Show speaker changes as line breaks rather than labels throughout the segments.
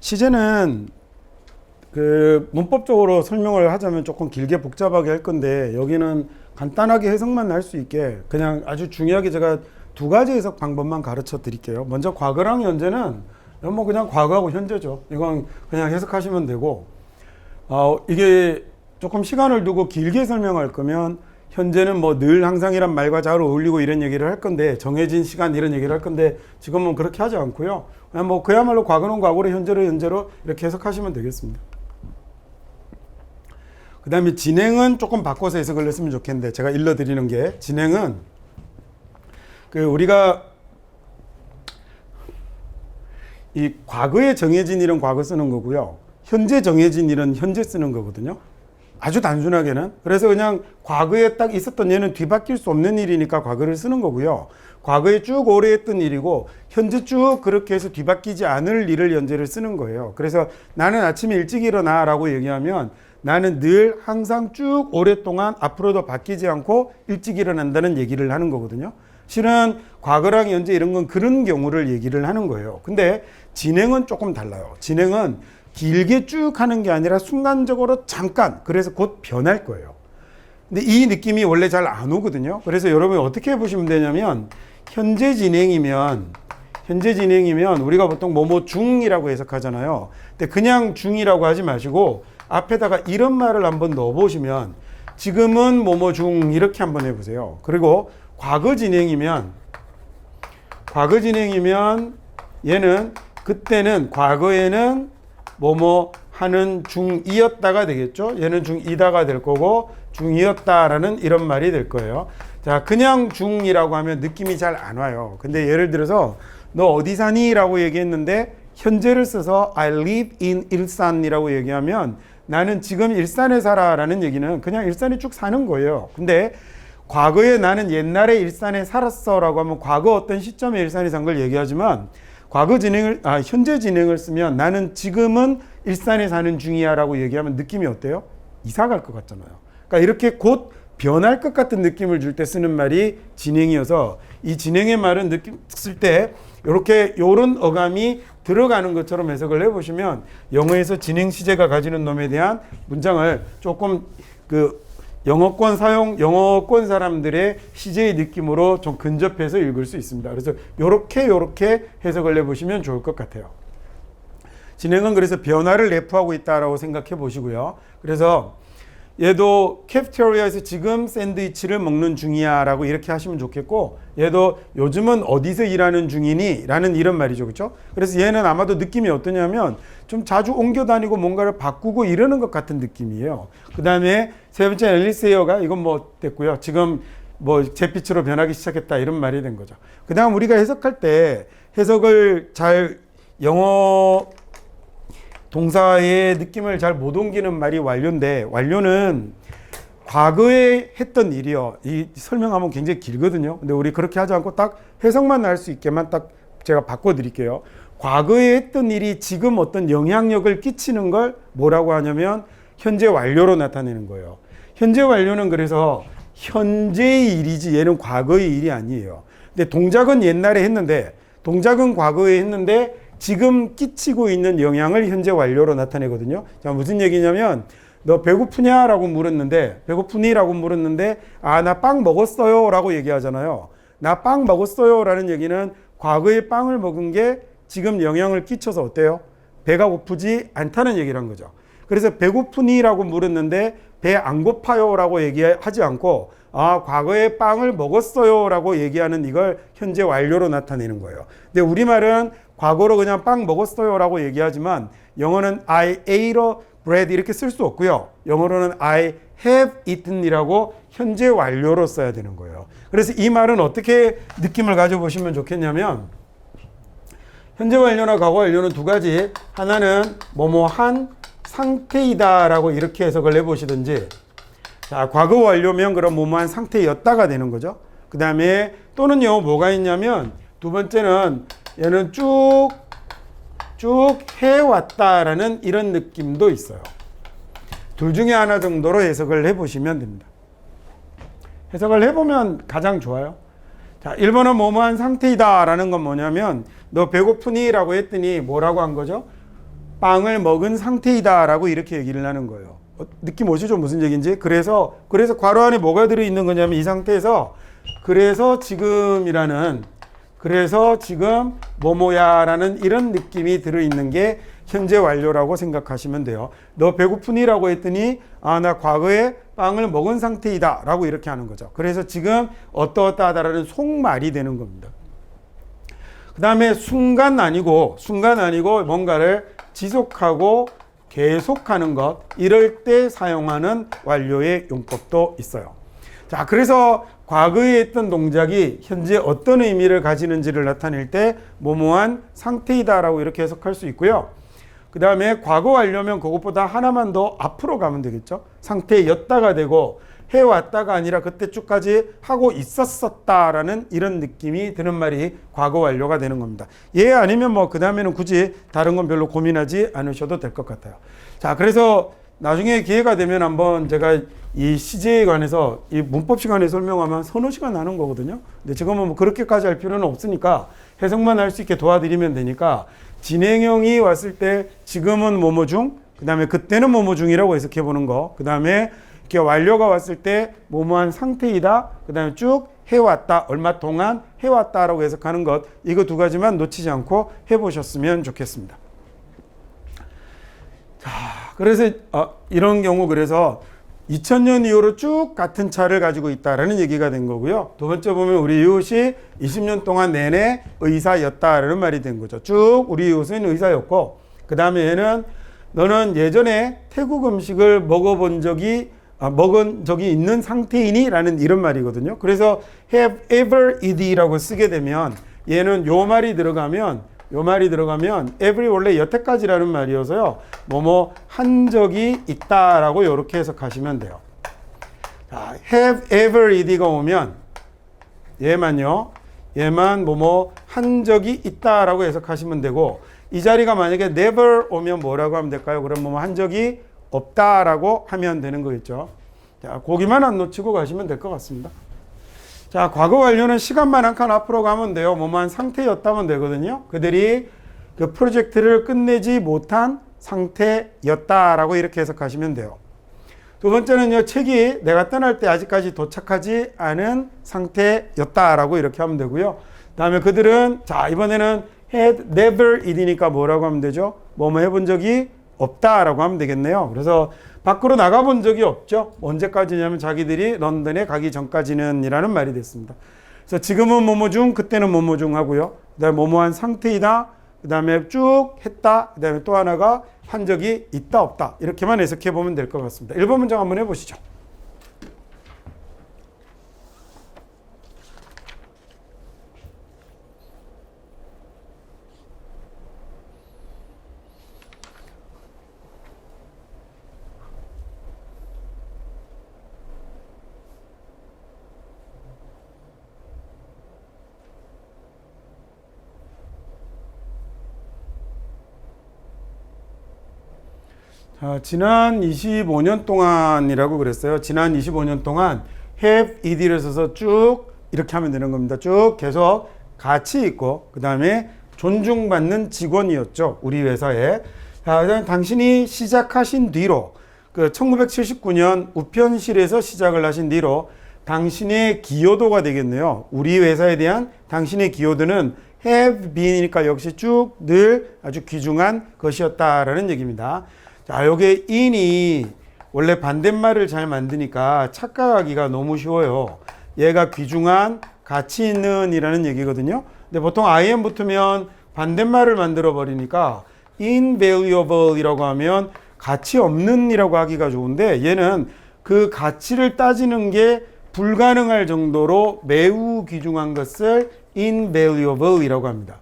시제는 그 문법적으로 설명을 하자면 조금 길게 복잡하게 할 건데 여기는 간단하게 해석만 할 수 있게 그냥 아주 중요하게 제가 두 가지 해석 방법만 가르쳐 드릴게요. 먼저 과거랑 현재는 뭐 그냥 과거하고 현재죠. 이건 그냥 해석하시면 되고 이게 조금 시간을 두고 길게 설명할 거면 현재는 뭐 늘 항상이란 말과 잘 어울리고 이런 얘기를 할 건데 정해진 시간 이런 얘기를 할 건데 지금은 그렇게 하지 않고요. 그냥 뭐 그야말로 과거는 과거로 현재로 현재로 이렇게 해석하시면 되겠습니다. 그 다음에 진행은 조금 바꿔서 해석을 했으면 좋겠는데 제가 일러드리는 게 진행은 그 우리가 이 과거에 정해진 일은 과거 쓰는 거고요. 현재 정해진 일은 현재 쓰는 거거든요. 아주 단순하게는. 그래서 그냥 과거에 딱 있었던 얘는 뒤바뀔 수 없는 일이니까 과거를 쓰는 거고요. 과거에 쭉 오래 했던 일이고 현재 쭉 그렇게 해서 뒤바뀌지 않을 일을 현재를 쓰는 거예요. 그래서 나는 아침에 일찍 일어나 라고 얘기하면 나는 늘 항상 쭉 오랫동안 앞으로도 바뀌지 않고 일찍 일어난다는 얘기를 하는 거거든요. 실은 과거랑 현재 이런 건 그런 경우를 얘기를 하는 거예요. 근데 진행은 조금 달라요. 진행은 길게 쭉 하는 게 아니라 순간적으로 잠깐, 그래서 곧 변할 거예요. 근데 이 느낌이 원래 잘 안 오거든요. 그래서 여러분이 어떻게 보시면 되냐면 현재 진행이면 우리가 보통 뭐뭐 중이라고 해석하잖아요. 근데 그냥 중이라고 하지 마시고 앞에다가 이런 말을 한번 넣어 보시면 지금은 뭐뭐 중 이렇게 한번 해보세요. 그리고 과거 진행이면 얘는 그때는 과거에는 뭐뭐 하는 중이었다가 되겠죠. 얘는 중이다가 될 거고 중이었다라는 이런 말이 될 거예요. 자, 그냥 중이라고 하면 느낌이 잘 안 와요. 근데 예를 들어서 너 어디 사니? 라고 얘기했는데 현재를 써서 I live in 일산이라고 얘기하면 나는 지금 일산에 살아 라는 얘기는 그냥 일산에 쭉 사는 거예요. 근데 과거에 나는 옛날에 일산에 살았어 라고 하면 과거 어떤 시점에 일산에 산 걸 얘기하지만 현재 진행을 쓰면 나는 지금은 일산에 사는 중이야 라고 얘기하면 느낌이 어때요? 이사 갈 것 같잖아요. 그러니까 이렇게 곧 변할 것 같은 느낌을 줄 때 쓰는 말이 진행이어서 이 진행의 말은 느낌 쓸 때 이렇게 요런 어감이 들어가는 것처럼 해석을 해보시면 영어에서 진행 시제가 가지는 놈에 대한 문장을 조금 영어권 사람들의 시제의 느낌으로 좀 근접해서 읽을 수 있습니다. 그래서 요렇게 해석을 해보시면 좋을 것 같아요. 진행은 그래서 변화를 내포하고 있다라고 생각해 보시고요. 그래서 얘도 캐피테리아에서 지금 샌드위치를 먹는 중이야 라고 이렇게 하시면 좋겠고 얘도 요즘은 어디서 일하는 중이니? 라는 이런 말이죠. 그렇죠? 그래서 얘는 아마도 느낌이 어떠냐면 좀 자주 옮겨 다니고 뭔가를 바꾸고 이러는 것 같은 느낌이에요. 그 다음에 세 번째 앨리스웨어가 이건 뭐 됐고요. 지금 뭐 잿빛으로 변하기 시작했다 이런 말이 된 거죠. 그 다음 우리가 해석할 때 해석을 잘 영어 동사의 느낌을 잘 못 옮기는 말이 완료인데 완료는 과거에 했던 일이요. 이 설명하면 굉장히 길거든요. 근데 우리 그렇게 하지 않고 딱 해석만 할 수 있게만 딱 제가 바꿔드릴게요. 과거에 했던 일이 지금 어떤 영향력을 끼치는 걸 뭐라고 하냐면 현재 완료로 나타내는 거예요. 현재 완료는 그래서 현재의 일이지 얘는 과거의 일이 아니에요. 근데 동작은 옛날에 했는데 동작은 과거에 했는데 지금 끼치고 있는 영향을 현재 완료로 나타내거든요. 자, 무슨 얘기냐면 너 배고프냐? 라고 물었는데 배고프니? 라고 물었는데 나 빵 먹었어요 라고 얘기하잖아요. 나 빵 먹었어요 라는 얘기는 과거에 빵을 먹은 게 지금 영향을 끼쳐서 어때요? 배가 고프지 않다는 얘기를 한 거죠. 그래서 배고프니? 라고 물었는데 배 안 고파요 라고 얘기하지 않고 과거에 빵을 먹었어요 라고 얘기하는 이걸 현재 완료로 나타내는 거예요. 근데 우리말은 과거로 그냥 빵 먹었어요 라고 얘기하지만 영어는 I ate a bread 이렇게 쓸 수 없고요. 영어로는 I have eaten 이라고 현재 완료로 써야 되는 거예요. 그래서 이 말은 어떻게 느낌을 가져보시면 좋겠냐면 현재 완료나 과거 완료는 두 가지. 하나는 뭐뭐한 상태이다 라고 이렇게 해석을 해보시든지 자, 과거 완료면 그럼 뭐뭐한 상태였다가 되는 거죠. 그 다음에 또는요 뭐가 있냐면 두 번째는 얘는 쭉 해왔다라는 이런 느낌도 있어요. 둘 중에 하나 정도로 해석을 해보시면 됩니다. 해석을 해보면 가장 좋아요. 자, 1번은 뭐뭐한 상태이다 라는 건 뭐냐면 너 배고프니? 라고 했더니 뭐라고 한 거죠? 빵을 먹은 상태이다라고 이렇게 얘기를 하는 거예요. 느낌 오시죠? 무슨 얘기인지? 그래서 괄호 안에 뭐가 들어있는 거냐면 이 상태에서 그래서 지금 뭐뭐야라는 이런 느낌이 들어있는 게 현재 완료라고 생각하시면 돼요. 너 배고프니라고 했더니 나 과거에 빵을 먹은 상태이다 라고 이렇게 하는 거죠. 그래서 지금 어떠어떠하다라는 속말이 되는 겁니다. 그 다음에 순간 아니고 뭔가를 지속하고 계속하는 것, 이럴 때 사용하는 완료의 용법도 있어요. 자, 그래서 과거에 했던 동작이 현재 어떤 의미를 가지는지를 나타낼 때 뭐뭐한 상태이다라고 이렇게 해석할 수 있고요. 그 다음에 과거 완료면 그것보다 하나만 더 앞으로 가면 되겠죠. 상태였다가 되고 해왔다가 아니라 그때쯤까지 하고 있었었다라는 이런 느낌이 드는 말이 과거 완료가 되는 겁니다. 예 아니면 뭐 그 다음에는 굳이 다른 건 별로 고민하지 않으셔도 될 것 같아요. 자, 그래서 나중에 기회가 되면 한번 제가 이 CJ에 관해서 이 문법 시간에 설명하면 서너 시간 하는 거거든요. 근데 지금은 뭐 그렇게까지 할 필요는 없으니까 해석만 할 수 있게 도와드리면 되니까 진행형이 왔을 때 지금은 뭐뭐 중, 그 다음에 그때는 뭐뭐 중이라고 해석해 보는 거, 그 다음에 이렇게 완료가 왔을 때 뭐뭐한 상태이다, 그 다음에 쭉 해왔다, 얼마 동안 해왔다라고 해석하는 것, 이거 두 가지만 놓치지 않고 해보셨으면 좋겠습니다. 자, 그래서 이런 경우 그래서 2000년 이후로 쭉 같은 차를 가지고 있다라는 얘기가 된 거고요. 두 번째 보면 우리 이웃이 20년 동안 내내 의사였다라는 말이 된 거죠. 쭉 우리 이웃은 의사였고, 그 다음에 얘는 너는 예전에 태국 음식을 먹은 적이 있는 상태이니? 라는 이런 말이거든요. 그래서 have ever eat이라고 쓰게 되면 얘는 요 말이 들어가면 every 원래 여태까지라는 말이어서요. 뭐뭐 한 적이 있다라고 이렇게 해석하시면 돼요. 자, have ever eat가 오면 얘만 뭐뭐 한 적이 있다라고 해석하시면 되고, 이 자리가 만약에 never 오면 뭐라고 하면 될까요? 그럼 뭐뭐 한 적이 없다라고 하면 되는 거겠죠. 자, 거기만 안 놓치고 가시면 될 것 같습니다. 자, 과거 완료는 시간만 한 칸 앞으로 가면 돼요. 뭐만 상태였다면 되거든요. 그들이 그 프로젝트를 끝내지 못한 상태였다라고 이렇게 해석하시면 돼요. 두 번째는요, 책이 내가 떠날 때 아직까지 도착하지 않은 상태였다라고 이렇게 하면 되고요. 다음에 그들은, 자, 이번에는 had never eat이니까 뭐라고 하면 되죠? 뭐뭐 해본 적이 없다라고 하면 되겠네요. 그래서 밖으로 나가본 적이 없죠. 언제까지냐면 자기들이 런던에 가기 전까지는 이라는 말이 됐습니다. 그래서 지금은 뭐뭐 중, 그때는 뭐뭐 중 하고요. 그 다음에 뭐뭐한 상태이다. 그 다음에 쭉 했다. 그 다음에 또 하나가 한 적이 있다, 없다. 이렇게만 해석해 보면 될 것 같습니다. 1번 문장 한번 해보시죠. 자, 지난 25년 동안이라고 그랬어요. 지난 25년 동안 have ed를 써서 쭉 이렇게 하면 되는 겁니다. 쭉 계속 가치 있고, 그 다음에 존중받는 직원이었죠. 우리 회사에. 자, 그다음에 당신이 시작하신 뒤로, 그 1979년 우편실에서 시작을 하신 뒤로 당신의 기여도가 되겠네요. 우리 회사에 대한 당신의 기여도는 have been이니까 역시 쭉 늘 아주 귀중한 것이었다라는 얘기입니다. 자, 요게 in이 원래 반대말을 잘 만드니까 착각하기가 너무 쉬워요. 얘가 귀중한, 가치 있는 이라는 얘기거든요. 근데 보통 im 붙으면 반대말을 만들어 버리니까 invaluable 이라고 하면 가치 없는 이라고 하기가 좋은데, 얘는 그 가치를 따지는 게 불가능할 정도로 매우 귀중한 것을 invaluable 이라고 합니다.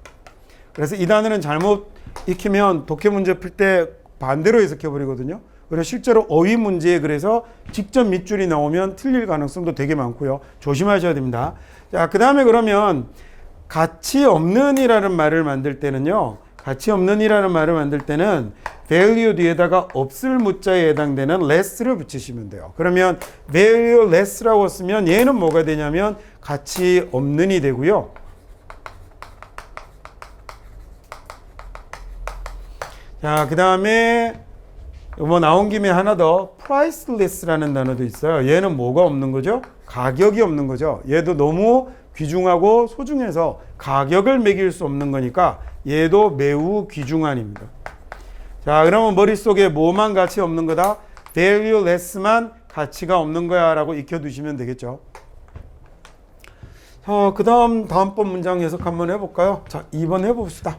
그래서 이 단어는 잘못 익히면 독해 문제 풀 때 반대로 해석해 버리거든요. 그래서 실제로 어휘 문제에 그래서 직접 밑줄이 나오면 틀릴 가능성도 되게 많고요. 조심하셔야 됩니다. 자, 그 다음에 그러면 가치 없는 이라는 말을 만들 때는요. 가치 없는 이라는 말을 만들 때는 value 뒤에다가 없을 무자에 해당되는 less를 붙이시면 돼요. 그러면 value less라고 쓰면 얘는 뭐가 되냐면 가치 없는이 되고요. 자, 그 다음에 뭐 나온 김에 하나 더 priceless라는 단어도 있어요. 얘는 뭐가 없는 거죠? 가격이 없는 거죠. 얘도 너무 귀중하고 소중해서 가격을 매길 수 없는 거니까 얘도 매우 귀중한입니다. 자, 그러면 머릿속에 뭐만 가치 없는 거다? valueless만 가치가 없는 거야 라고 익혀두시면 되겠죠. 그 다음번 문장 해석 한번 해볼까요? 자, 2번 해봅시다.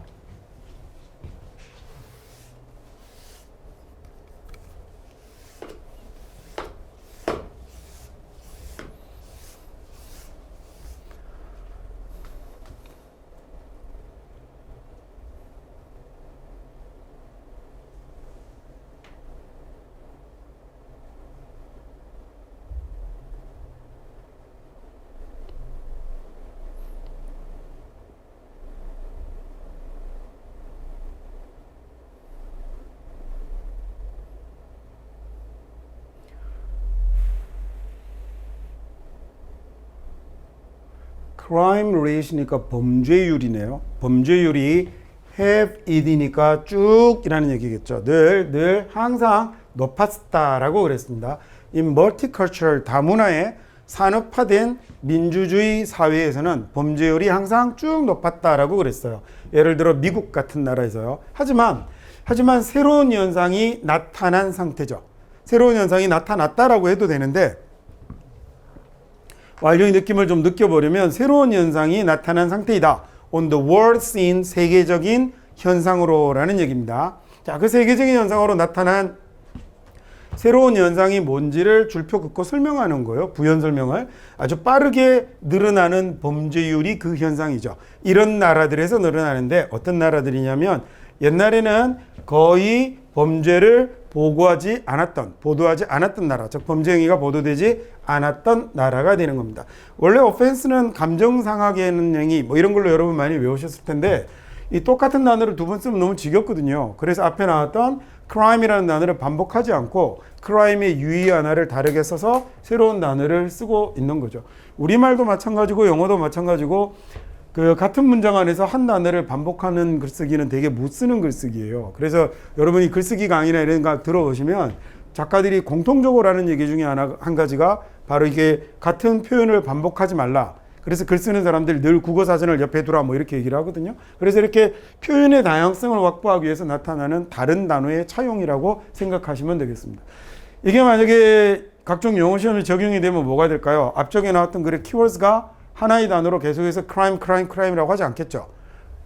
crime rate니까 범죄율이네요. 범죄율이 have it이니까 쭉이라는 얘기겠죠. 늘 항상 높았다라고 그랬습니다. In multicultural 다문화의 산업화된 민주주의 사회에서는 범죄율이 항상 쭉 높았다라고 그랬어요. 예를 들어 미국 같은 나라에서요. 하지만 새로운 현상이 나타난 상태죠. 새로운 현상이 나타났다라고 해도 되는데 완전히 느낌을 좀 느껴보려면 새로운 현상이 나타난 상태이다. On the world scene, 세계적인 현상으로라는 얘기입니다. 자, 그 세계적인 현상으로 나타난 새로운 현상이 뭔지를 줄표 긋고 설명하는 거예요. 부연 설명을. 아주 빠르게 늘어나는 범죄율이 그 현상이죠. 이런 나라들에서 늘어나는데 어떤 나라들이냐면 옛날에는 거의 범죄를 보도하지 않았던 나라, 즉 범죄 행위가 보도되지 않았던 나라가 되는 겁니다. 원래 오펜스는 감정 상하게 하는 행위 뭐 이런 걸로 여러분 많이 외우셨을 텐데 이 똑같은 단어를 두 번 쓰면 너무 지겹거든요. 그래서 앞에 나왔던 crime이라는 단어를 반복하지 않고 crime의 유의 하나를 다르게 써서 새로운 단어를 쓰고 있는 거죠. 우리말도 마찬가지고 영어도 마찬가지고 그 같은 문장 안에서 한 단어를 반복하는 글쓰기는 되게 못 쓰는 글쓰기예요. 그래서 여러분이 글쓰기 강의나 이런 거 들어보시면 작가들이 공통적으로 하는 얘기 중에 한 가지가 바로 이게 같은 표현을 반복하지 말라. 그래서 글 쓰는 사람들이 늘 국어사전을 옆에 두라 뭐 이렇게 얘기를 하거든요. 그래서 이렇게 표현의 다양성을 확보하기 위해서 나타나는 다른 단어의 차용이라고 생각하시면 되겠습니다. 이게 만약에 각종 영어 시험에 적용이 되면 뭐가 될까요? 앞쪽에 나왔던 글의 키워드가 하나의 단어로 계속해서 crime이라고 하지 않겠죠.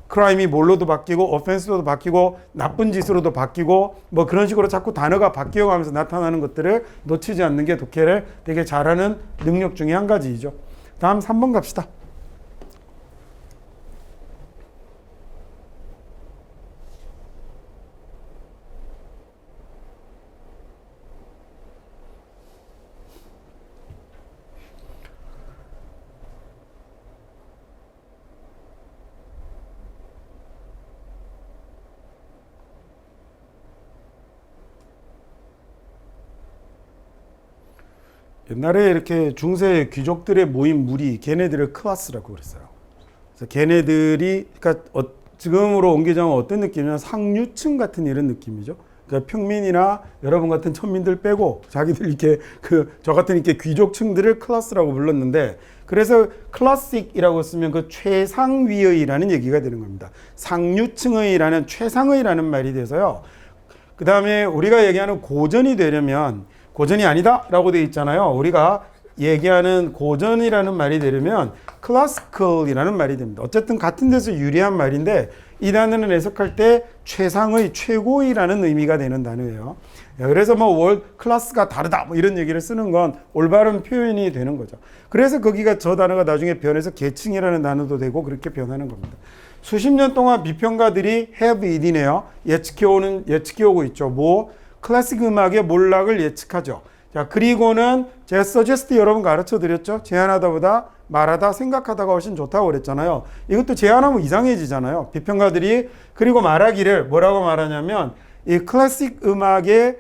crime이 뭘로도 바뀌고 offense로도 바뀌고 나쁜 짓으로도 바뀌고 뭐 그런 식으로 자꾸 단어가 바뀌어가면서 나타나는 것들을 놓치지 않는 게 독해를 되게 잘하는 능력 중에 한 가지이죠. 다음 3번 갑시다. 옛날에 이렇게 중세 귀족들의 모인 무리, 걔네들을 클라스라고 그랬어요. 그래서 걔네들이, 그러니까 지금으로 옮기자면 어떤 느낌이냐면 상류층 같은 이런 느낌이죠. 그러니까 평민이나 여러분 같은 천민들 빼고 자기들 이렇게 저 같은 이렇게 귀족층들을 클라스라고 불렀는데, 그래서 클래식이라고 쓰면 그 최상위의라는 얘기가 되는 겁니다. 상류층의라는 최상의라는 말이 돼서요. 그 다음에 우리가 얘기하는 고전이 되려면 고전이 아니다 라고 되어 있잖아요. 우리가 얘기하는 고전이라는 말이 되려면 classical이라는 말이 됩니다. 어쨌든 같은 데서 유리한 말인데 이 단어는 해석할 때 최상의, 최고의라는 의미가 되는 단어예요. 그래서 뭐 월 클래스가 다르다 뭐 이런 얘기를 쓰는 건 올바른 표현이 되는 거죠. 그래서 거기가 저 단어가 나중에 변해서 계층이라는 단어도 되고 그렇게 변하는 겁니다. 수십 년 동안 비평가들이 have it이네요. 예측해오고 있죠. 뭐 클래식 음악의 몰락을 예측하죠. 자, 그리고는 제가 suggest 여러분 가르쳐 드렸죠. 제안하다보다 말하다, 생각하다가 훨씬 좋다고 그랬잖아요. 이것도 제안하면 이상해지잖아요. 비평가들이 그리고 말하기를 뭐라고 말하냐면 이 클래식 음악의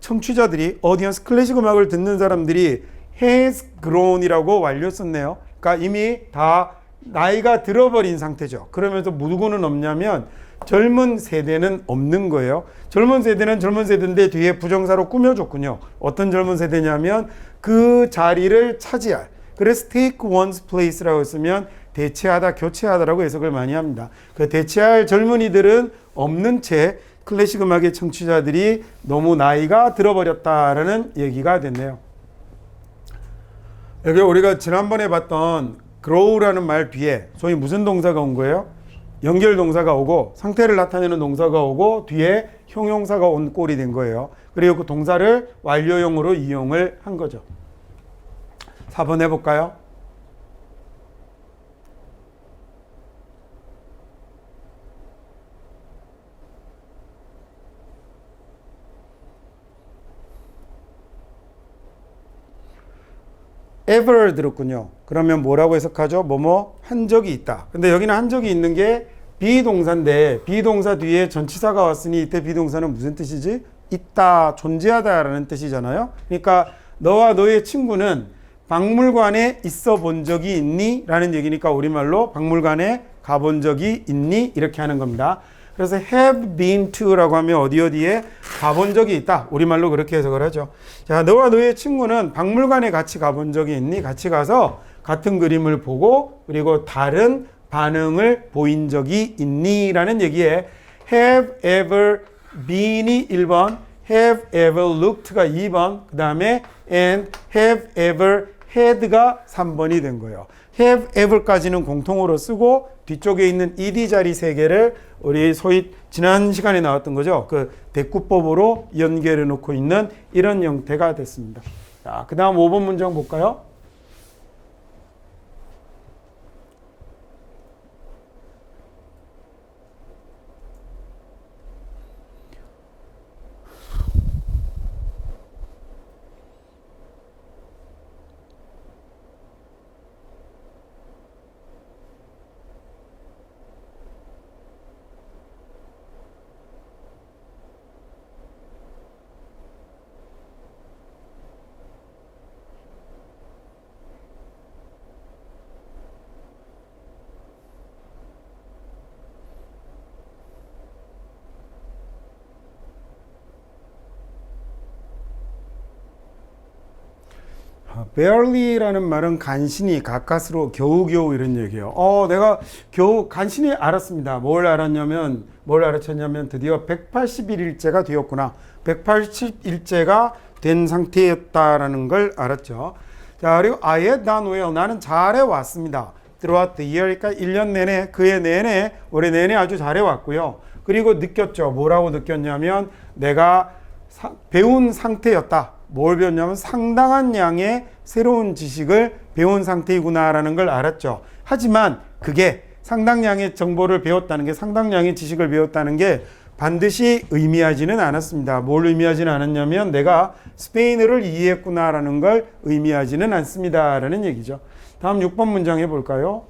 청취자들이 오디언스 클래식 음악을 듣는 사람들이 has grown이라고 완료 썼네요. 그러니까 이미 다 나이가 들어버린 상태죠. 그러면서 누구는 없냐면 젊은 세대는 없는 거예요. 젊은 세대는 젊은 세대인데 뒤에 부정사로 꾸며줬군요. 어떤 젊은 세대냐면 그 자리를 차지할. 그래서 take one's place라고 했으면 대체하다, 교체하다라고 해석을 많이 합니다. 그 대체할 젊은이들은 없는 채 클래식 음악의 청취자들이 너무 나이가 들어버렸다라는 얘기가 됐네요. 여기 우리가 지난번에 봤던 grow라는 말 뒤에 소위 무슨 동사가 온 거예요? 연결 동사가 오고 상태를 나타내는 동사가 오고 뒤에 형용사가 온 꼴이 된 거예요. 그리고 그 동사를 완료형으로 이용을 한 거죠. 4번 해볼까요? ever 들었군요. 그러면 뭐라고 해석하죠? 뭐뭐 한 적이 있다. 근데 여기는 한 적이 있는 게 비동사인데 비동사 뒤에 전치사가 왔으니 이때 비동사는 무슨 뜻이지? 있다, 존재하다라는 뜻이잖아요. 그러니까 너와 너의 친구는 박물관에 있어 본 적이 있니? 라는 얘기니까 우리말로 박물관에 가본 적이 있니? 이렇게 하는 겁니다. 그래서 have been to라고 하면 어디에 가본 적이 있다. 우리말로 그렇게 해석을 하죠. 자, 너와 너의 친구는 박물관에 같이 가본 적이 있니? 같이 가서 같은 그림을 보고 그리고 다른 반응을 보인 적이 있니? 라는 얘기에 have ever been이 1번, have ever looked가 2번, 그 다음에 and have ever had가 3번이 된 거예요. have ever까지는 공통으로 쓰고 뒤쪽에 있는 ed 자리 3개를 우리 소위 지난 시간에 나왔던 거죠. 그 대꾸법으로 연결해 놓고 있는 이런 형태가 됐습니다. 자, 그 다음 5번 문장 볼까요? barely라는 말은 간신히, 가까스로, 겨우겨우 이런 얘기예요. 내가 겨우 간신히 알았습니다. 뭘 알았냐면 드디어 181일째가 되었구나. 180일째가 된 상태였다라는 걸 알았죠. 자, 그리고 I had done well. 나는 잘해왔습니다. throughout the year. 그러니까 1년 내내, 그해 내내, 올해 내내 아주 잘해왔고요. 그리고 느꼈죠. 뭐라고 느꼈냐면 내가 배운 상태였다. 뭘 배웠냐면 상당한 양의 새로운 지식을 배운 상태이구나라는 걸 알았죠. 하지만 그게 상당량의 정보를 배웠다는 게, 상당량의 지식을 배웠다는 게 반드시 의미하지는 않았습니다. 뭘 의미하지는 않았냐면 내가 스페인어를 이해했구나라는 걸 의미하지는 않습니다라는 얘기죠. 다음 6번 문장 해볼까요?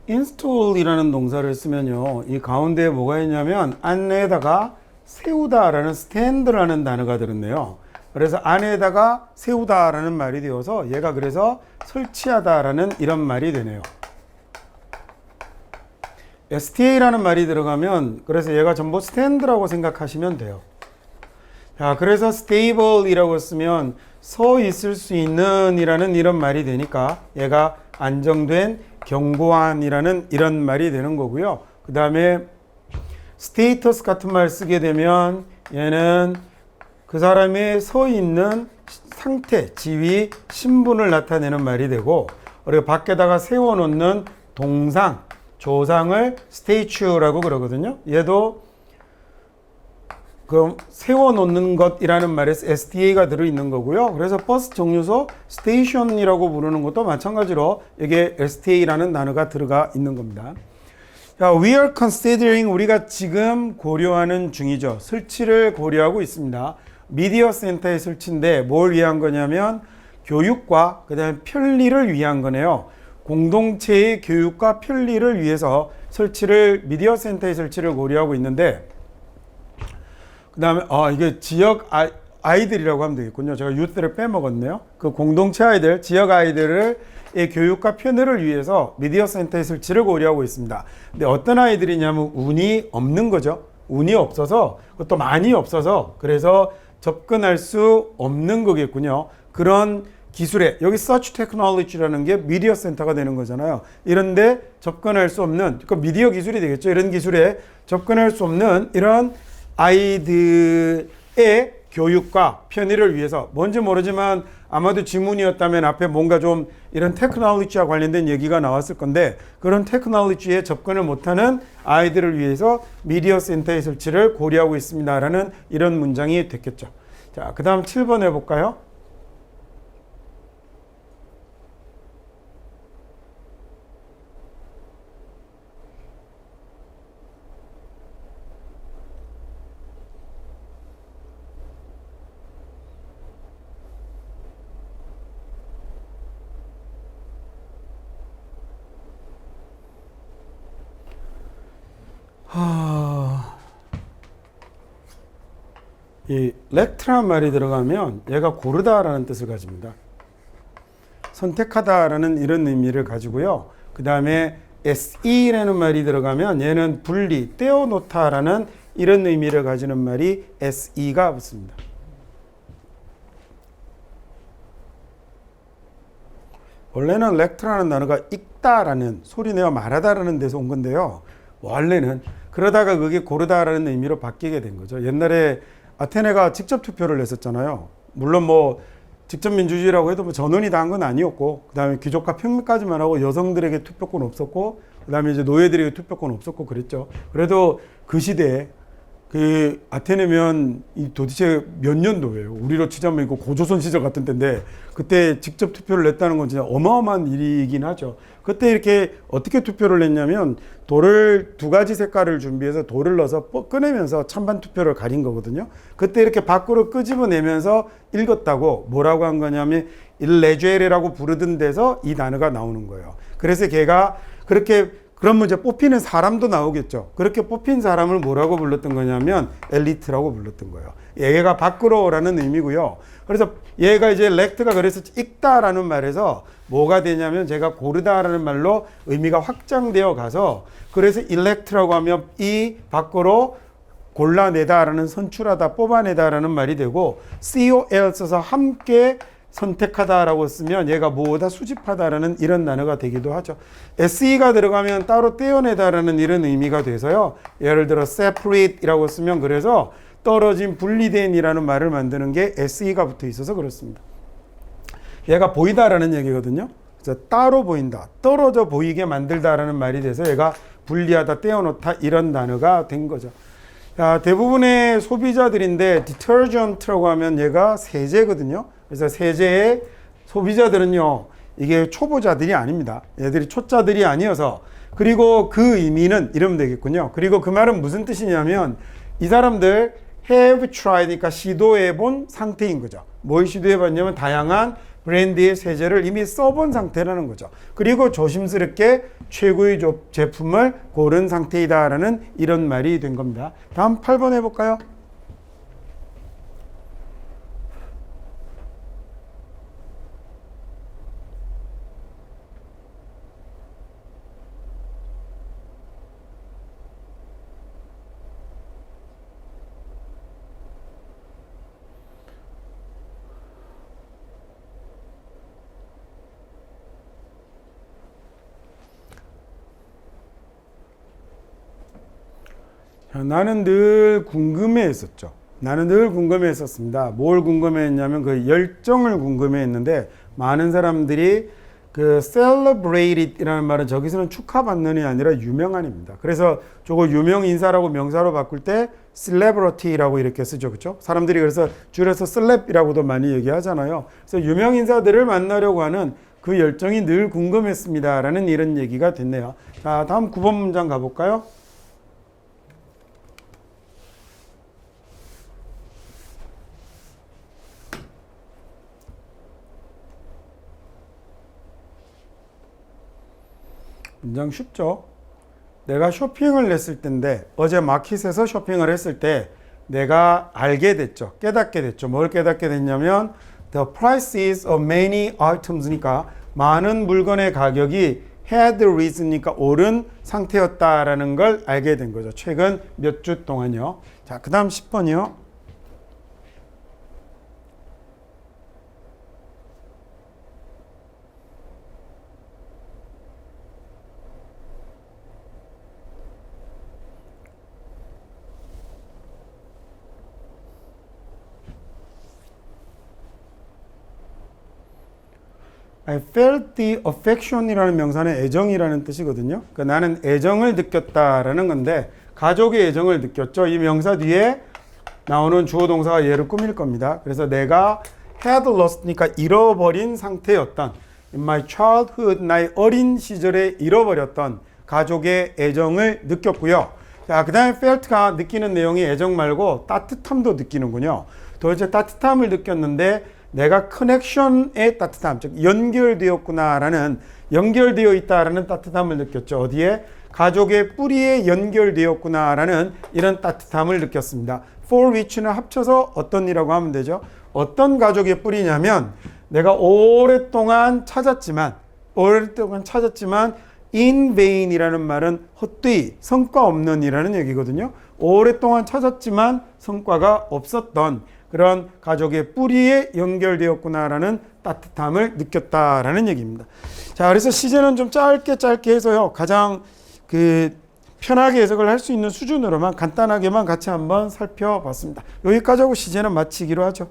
install이라는 동사를 쓰면요, 이 가운데에 뭐가 있냐면 안에다가 세우다라는 stand라는 단어가 들었네요. 그래서 안에다가 세우다라는 말이 되어서 얘가 그래서 설치하다라는 이런 말이 되네요. sta라는 말이 들어가면 그래서 얘가 전부 stand라고 생각하시면 돼요. 자, 그래서 stable이라고 쓰면 서 있을 수 있는 이라는 이런 말이 되니까 얘가 안정된, 견고한이라는 이런 말이 되는 거고요. 그 다음에 스테이터스 같은 말 쓰게 되면 얘는 그 사람이 서 있는 상태, 지위, 신분을 나타내는 말이 되고, 그리고 밖에다가 세워놓는 동상, 조상을 스테이츄라고 그러거든요. 얘도 그 세워놓는 것이라는 말에서 SDA가 들어있는 거고요. 그래서 버스 정류소 스테이션이라고 부르는 것도 마찬가지로 여기에 SDA라는 단어가 들어가 있는 겁니다. 자, we are considering 우리가 지금 고려하는 중이죠. 설치를 고려하고 있습니다. 미디어 센터의 설치인데 뭘 위한 거냐면 교육과 그다음에 편리를 위한 거네요. 공동체의 교육과 편리를 위해서 미디어 센터의 설치를 고려하고 있는데 그 다음에 이게 지역 아이들이라고 하면 되겠군요. 제가 유스를 빼먹었네요. 그 공동체 아이들, 지역 아이들의 교육과 편의를 위해서 미디어 센터의 설치를 고려하고 있습니다. 근데 어떤 아이들이냐면 운이 없는 거죠. 운이 없어서, 그것도 많이 없어서, 그래서 접근할 수 없는 거겠군요. 그런 기술에, 여기 Such Technology라는 게 미디어 센터가 되는 거잖아요. 이런데 접근할 수 없는, 그 미디어 기술이 되겠죠. 이런 기술에 접근할 수 없는 이런 아이들의 교육과 편의를 위해서, 뭔지 모르지만 아마도 지문이었다면 앞에 뭔가 좀 이런 테크놀로지와 관련된 얘기가 나왔을 건데, 그런 테크놀로지에 접근을 못하는 아이들을 위해서 미디어 센터의 설치를 고려하고 있습니다라는 이런 문장이 됐겠죠. 자, 그 다음 7번 해볼까요? 이 렉트란 말이 들어가면 얘가 고르다라는 뜻을 가집니다. 선택하다라는 이런 의미를 가지고요. 그 다음에 SE라는 말이 들어가면 얘는 분리, 떼어놓다라는 이런 의미를 가지는 말이 SE가 붙습니다. 원래는 렉트라는 단어가 읽다라는, 소리내어 말하다라는 데서 온 건데요. 원래는 그러다가 그게 고르다라는 의미로 바뀌게 된 거죠. 옛날에 아테네가 직접 투표를 했었잖아요. 물론 뭐 직접 민주주의라고 해도 뭐 전원이 다 한 건 아니었고, 그 다음에 귀족과 평민까지만 하고 여성들에게 투표권 없었고, 그 다음에 이제 노예들에게 투표권 없었고 그랬죠. 그래도 그 시대에 그 아테네면 이 도대체 몇 년도예요? 우리로 치자면 이거 고조선 시절 같은 때인데 그때 직접 투표를 냈다는 건 진짜 어마어마한 일이긴 하죠. 그때 이렇게 어떻게 투표를 냈냐면 돌을 두 가지 색깔을 준비해서 돌을 넣어서 꺼내면서 찬반 투표를 가린 거거든요. 그때 이렇게 밖으로 끄집어내면서 읽었다고 뭐라고 한 거냐면 일레제레라고 부르던 데서 이 단어가 나오는 거예요. 그래서 걔가 그렇게 그러면 이제 뽑히는 사람도 나오겠죠. 그렇게 뽑힌 사람을 뭐라고 불렀던 거냐면 엘리트라고 불렀던 거예요. 얘가 밖으로라는 의미고요. 그래서 얘가 이제 렉트가 그래서 읽다라는 말에서 뭐가 되냐면 제가 고르다라는 말로 의미가 확장되어 가서 그래서 일렉트라고 하면 이 밖으로 골라내다라는 선출하다, 뽑아내다라는 말이 되고 COL 써서 함께 선택하다라고 쓰면 얘가 뭐다 수집하다라는 이런 단어가 되기도 하죠. SE가 들어가면 따로 떼어내다라는 이런 의미가 돼서요. 예를 들어 separate이라고 쓰면 그래서 떨어진, 분리된이라는 말을 만드는 게 SE가 붙어 있어서 그렇습니다. 얘가 보이다라는 얘기거든요. 그래서 따로 보인다, 떨어져 보이게 만들다라는 말이 돼서 얘가 분리하다, 떼어놓다 이런 단어가 된 거죠. 자, 대부분의 소비자들인데 디터전트라고 하면 얘가 세제거든요. 그래서 세제의 소비자들은요, 이게 초보자들이 아닙니다. 얘들이 초짜들이 아니어서, 그리고 그 의미는 이러면 되겠군요. 그리고 그 말은 무슨 뜻이냐면 이 사람들 have tried니까 시도해 본 상태인 거죠. 뭘 시도해 봤냐면 다양한 브랜드의 세제를 이미 써본 상태라는 거죠. 그리고 조심스럽게 최고의 제품을 고른 상태이다라는 이런 말이 된 겁니다. 다음 8번 해볼까요? 나는 늘 궁금해했었죠. 나는 늘 궁금해했었습니다. 뭘 궁금해했냐면 그 열정을 궁금해했는데 많은 사람들이 그 celebrated이라는 말은 저기서는 축하받는이 아니라 유명한입니다. 그래서 저거 유명 인사라고 명사로 바꿀 때 celebrity라고 이렇게 쓰죠. 그렇죠? 사람들이 그래서 줄여서 celeb이라고도 많이 얘기하잖아요. 그래서 유명 인사들을 만나려고 하는 그 열정이 늘 궁금했습니다라는 이런 얘기가 됐네요. 자, 다음 9번 문장 가볼까요? 문장 쉽죠? 내가 쇼핑을 했을 때인데 어제 마켓에서 쇼핑을 했을 때 내가 알게 됐죠. 깨닫게 됐죠. 뭘 깨닫게 됐냐면 The prices of many items니까 많은 물건의 가격이 had risen니까 오른 상태였다라는 걸 알게 된 거죠. 최근 몇 주 동안요. 자, 그 다음 10번이요. I felt the affection이라는 명사는 애정이라는 뜻이거든요. 그러니까 나는 애정을 느꼈다라는 건데 가족의 애정을 느꼈죠. 이 명사 뒤에 나오는 주어 동사가 얘를 꾸밀 겁니다. 그래서 내가 had lost니까 잃어버린 상태였던 in my childhood 나의 어린 시절에 잃어버렸던 가족의 애정을 느꼈고요. 자, 그 다음에 felt가 느끼는 내용이 애정 말고 따뜻함도 느끼는군요. 도대체 따뜻함을 느꼈는데 내가 커넥션의 따뜻함, 즉 연결되었구나라는 연결되어 있다라는 따뜻함을 느꼈죠. 어디에? 가족의 뿌리에 연결되었구나라는 이런 따뜻함을 느꼈습니다. for which는 합쳐서 어떤 이라고 하면 되죠. 어떤 가족의 뿌리냐면 내가 오랫동안 찾았지만 in vain이라는 말은 헛되이 성과 없는 이라는 얘기거든요. 오랫동안 찾았지만 성과가 없었던 그런 가족의 뿌리에 연결되었구나라는 따뜻함을 느꼈다라는 얘기입니다. 자, 그래서 시제는 좀 짧게 해서요. 가장 편하게 해석을 할 수 있는 수준으로만 간단하게만 같이 한번 살펴봤습니다. 여기까지 하고 시제는 마치기로 하죠.